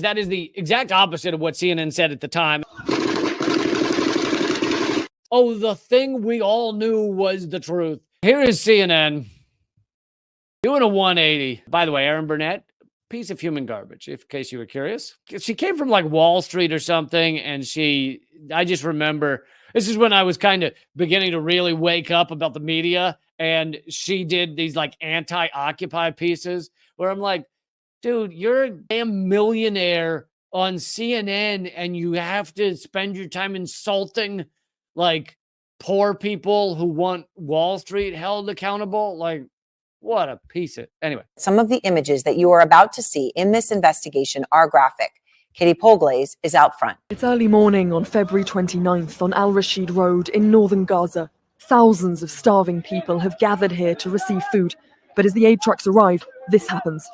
That is the exact opposite of what CNN said at the time. Oh, the thing we all knew was the truth. Here is CNN doing a 180. By the way, Erin Burnett, piece of human garbage, in case you were curious. She came from like Wall Street or something, and I just remember, this is when I was kind of beginning to really wake up about the media, and she did these like anti-Occupy pieces where I'm like, dude, you're a damn millionaire on CNN, and you have to spend your time insulting like poor people who want Wall Street held accountable. Like, what a piece of... Anyway. Some of the images that you are about to see in this investigation are graphic. Katie Polglaze is out front. It's early morning on February 29th on Al Rashid Road in northern Gaza. Thousands of starving people have gathered here to receive food. But as the aid trucks arrive, this happens.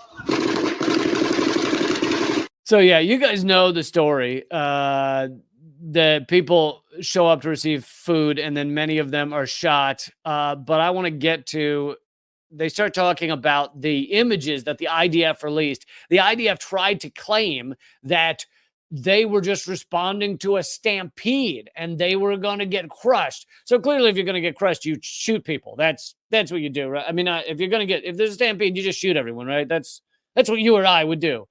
So yeah, you guys know the story. The people show up to receive food, and then many of them are shot. But I want to get to... They start talking about the images that the IDF released. The IDF tried to claim that they were just responding to a stampede and they were going to get crushed. So clearly, if you're going to get crushed, you shoot people. That's what you do, right? I mean, if there's a stampede, you just shoot everyone, right? That's what you or I would do.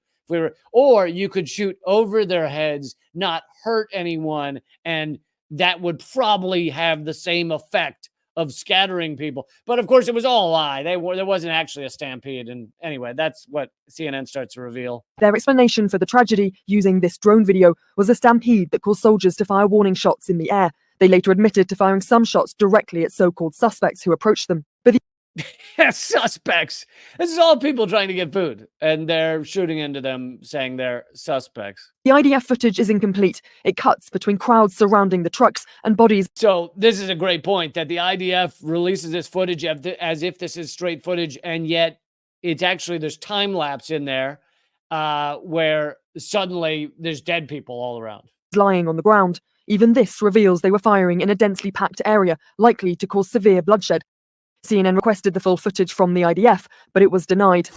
Or you could shoot over their heads, not hurt anyone, and that would probably have the same effect of scattering people. But of course, it was all a lie. There wasn't actually a stampede. And anyway, that's what CNN starts to reveal. Their explanation for the tragedy using this drone video was a stampede that caused soldiers to fire warning shots in the air. They later admitted to firing some shots directly at so-called suspects who approached them. But suspects. This is all people trying to get food, and they're shooting into them, saying they're suspects. The IDF footage is incomplete. It cuts between crowds surrounding the trucks and bodies. So this is a great point, that the IDF releases this footage as if this is straight footage, and yet it's actually, there's time lapse in there where suddenly there's dead people all around. Lying on the ground. Even this reveals they were firing in a densely packed area, likely to cause severe bloodshed. CNN requested the full footage from the IDF, but it was denied.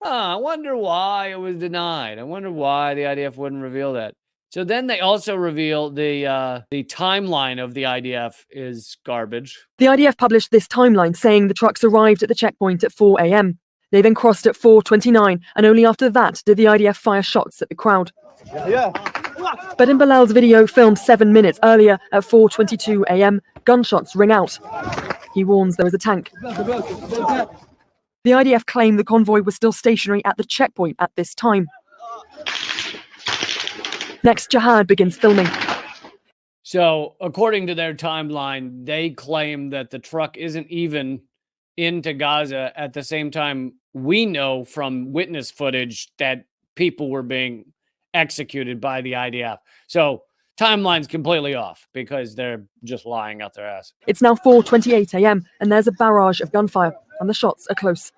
I wonder why it was denied. I wonder why the IDF wouldn't reveal that. So then they also reveal the timeline of the IDF is garbage. The IDF published this timeline saying the trucks arrived at the checkpoint at 4 a.m. They then crossed at 4:29, and only after that did the IDF fire shots at the crowd. Yeah. But in Bilal's video filmed 7 minutes earlier at 4:22 a.m., gunshots ring out. He warns there is a tank. The IDF claimed the convoy was still stationary at the checkpoint at this time. Next, Jihad begins filming. So, according to their timeline, they claim that the truck isn't even into Gaza. At the same time, we know from witness footage that people were being executed by the IDF. So, timeline's completely off because they're just lying out their ass. It's now 4:28 a.m. and there's a barrage of gunfire, and the shots are close.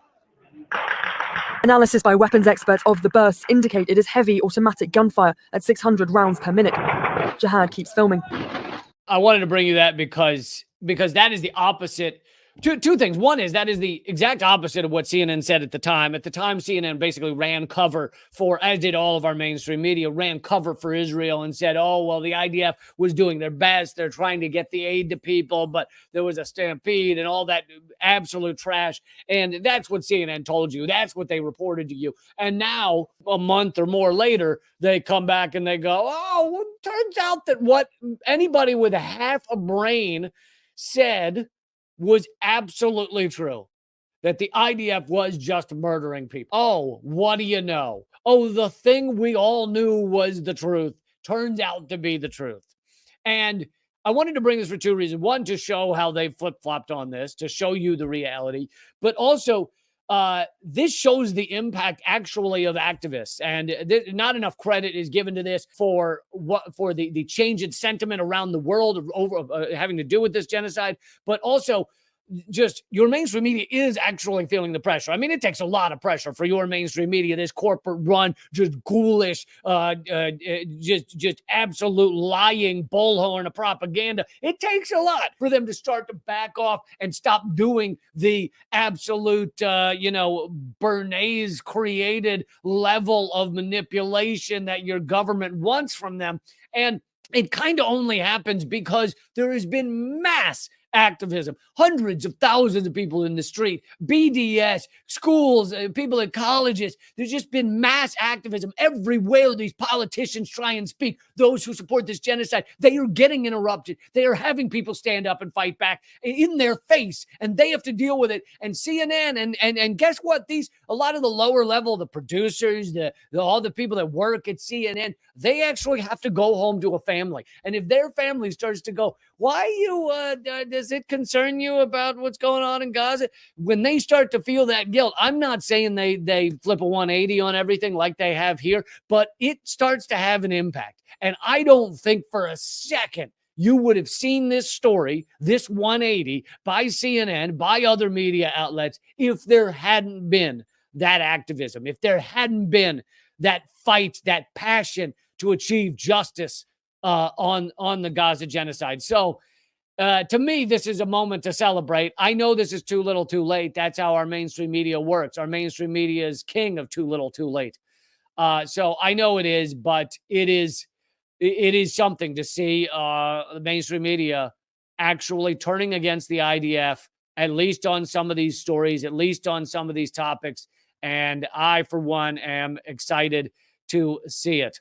Analysis by weapons experts of the bursts indicate it is heavy automatic gunfire at 600 rounds per minute. Jihad keeps filming. I wanted to bring you that because that is the opposite. Two things. One is that is the exact opposite of what CNN said at the time. At the time, CNN basically ran cover for, as did all of our mainstream media, ran cover for Israel and said, oh, well, the IDF was doing their best. They're trying to get the aid to people, but there was a stampede and all that absolute trash. And that's what CNN told you. That's what they reported to you. And now, a month or more later, they come back and they go, oh, well, it turns out that what anybody with half a brain said was absolutely true, that the IDF was just murdering people. Oh, what do you know? Oh, the thing we all knew was the truth turns out to be the truth. And I wanted to bring this for two reasons. One, to show how they flip-flopped on this, to show you the reality, but also this shows the impact actually of activists, and not enough credit is given to this for the change in sentiment around the world over having to do with this genocide, but also just your mainstream media is actually feeling the pressure. I mean, it takes a lot of pressure for your mainstream media, this corporate run, just ghoulish, just absolute lying bullhorn of propaganda. It takes a lot for them to start to back off and stop doing the absolute, Bernays created level of manipulation that your government wants from them. And it kind of only happens because there has been mass activism, hundreds of thousands of people in the street, BDS, schools, people at colleges. There's just been mass activism everywhere. These politicians try and speak. Those who support this genocide, they are getting interrupted. They are having people stand up and fight back in their face, and they have to deal with it. And CNN and guess what? A lot of the lower level, the producers, all the people that work at CNN, they actually have to go home to a family. And if their family starts to go, why does it concern you about what's going on in Gaza? When they start to feel that guilt, I'm not saying they flip a 180 on everything like they have here, but it starts to have an impact. And I don't think for a second you would have seen this story, this 180 by CNN, by other media outlets, if there hadn't been that activism, if there hadn't been that fight, that passion to achieve justice on the Gaza genocide. So to me, this is a moment to celebrate. I know this is too little too late. That's how our mainstream media works. Our mainstream media is king of too little too late. So I know it is, but it is something to see the mainstream media actually turning against the IDF, at least on some of these stories, at least on some of these topics. And I, for one, am excited to see it.